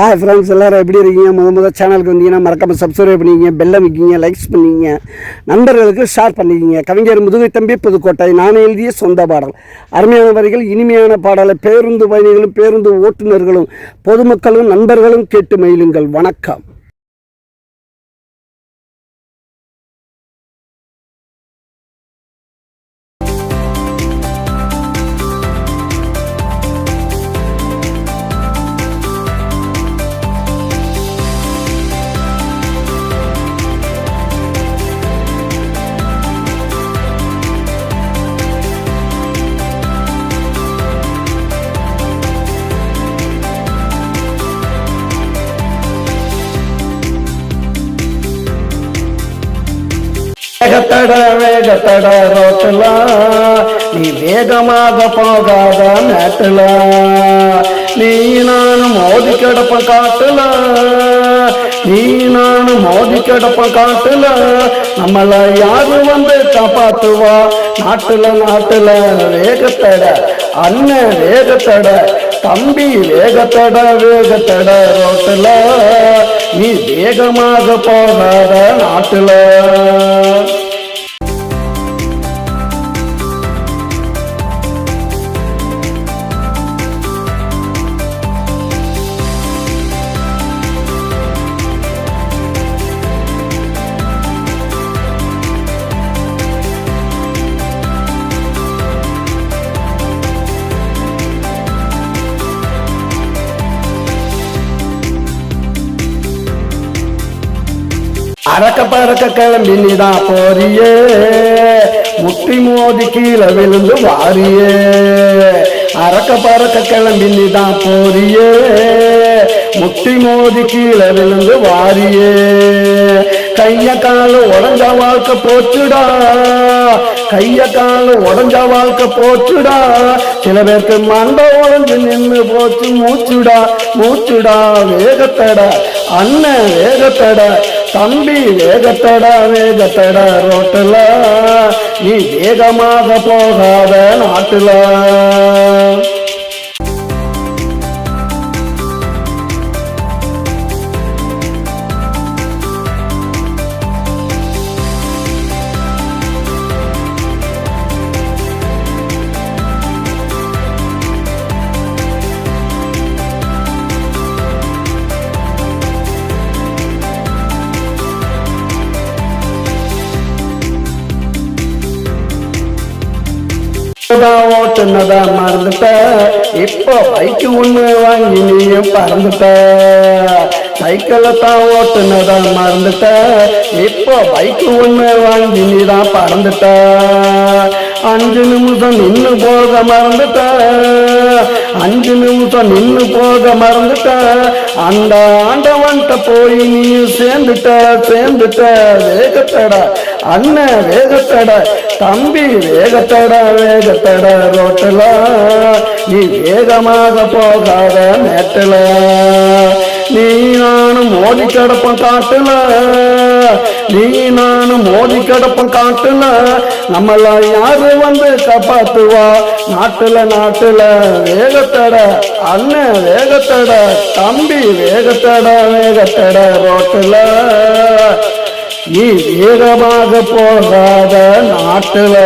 Hi friends, எல்லோரும் எப்படி இருக்கீங்க? முதல் சேனலுக்கு வந்தீங்கன்னா மறக்காமல் சப்ஸ்கிரைப் பண்ணிக்கிங்க, பெல் அமைக்கிங்க, லைக்ஸ் பண்ணிக்கிங்க, நண்பர்களுக்கு ஷேர் பண்ணிக்கிங்க. கவிஞர் முதுகை தம்பி புதுக்கோட்டை. நான் எழுதிய சொந்த பாடல். அருமையான வரிகள், இனிமையான பாடலை பேருந்து பயணிகளும் பேருந்து ஓட்டுநர்களும் பொதுமக்களும் நண்பர்களும் கேட்டு மகிழுங்கள். வணக்கம். வேகத்தட ரோட்டுல நீ வேகமாக போகாத மேட்டுல நீ நானும் மோதி கிடப்ப காட்டுல நீ நானும் மோதி கிடப்ப காட்டுல நம்மள யாரு வந்து காப்பாத்துவா? நாட்டுல வேகத்தட அண்ணன் வேகத்தட தம்பி வேகத்தட ரோட்டுல நீ வேகமாக போகாத நாட்டுல. அறக்க பறக்க கிளம்பி நீதான் போறியே, முட்டி மோதி கீழே விழுந்து வாரியே. அறக்க பறக்க கிளம்பி நீதான் போறியே, முட்டி மோதி கீழே விழுந்து வாரியே. கைய கால உடஞ்ச வாழ்க்கை போச்சுடா, கைய கால உடஞ்ச வாழ்க்கை போச்சுடா. சில பேருக்கு மண்டை உடஞ்சு நின்று போச்சு மூச்சுடா. வேகத்தட அண்ணன் வேகத்தட தம்பி வேகத்தட ரோட்டுல நீ வேகமாக போகாத நாட்டுல. ஓட்டுனதா மறந்துட்ட, இப்போ பைக்கு ஒண்ணு வாங்கி நீயும் பறந்துட்ட. சைக்கிளை தான் ஓட்டுனதா மறந்துட்ட, இப்போ பைக்கு ஒண்ணு வாங்கி நீ தான் பறந்துட்ட. 5 நிமிஷம் நின்று போக மறந்துட்ட, 5 நிமிஷம் நின்று போக மறந்துட்ட. அந்த ஆண்டவன்ட்ட போய் நீ சேர்ந்துட்ட. வேகத்தட அண்ணன் வேகத்தட தம்பி வேகத்தட ரோட்டுல நீ வேகமாக போகாத மேட்டுல. நீ நானும் மோதி கிடப்போம் காட்டுல, நீ நானும் மோதி கிடப்போம் காட்டுல. நம்மள யாரு வந்து காப்பாத்துவா? நாட்டுல வேகத்தட அண்ணன் வேகத்தட தம்பி வேகத்தட ரோட்டுல நீ வேகமாக போகாத நாட்டுல.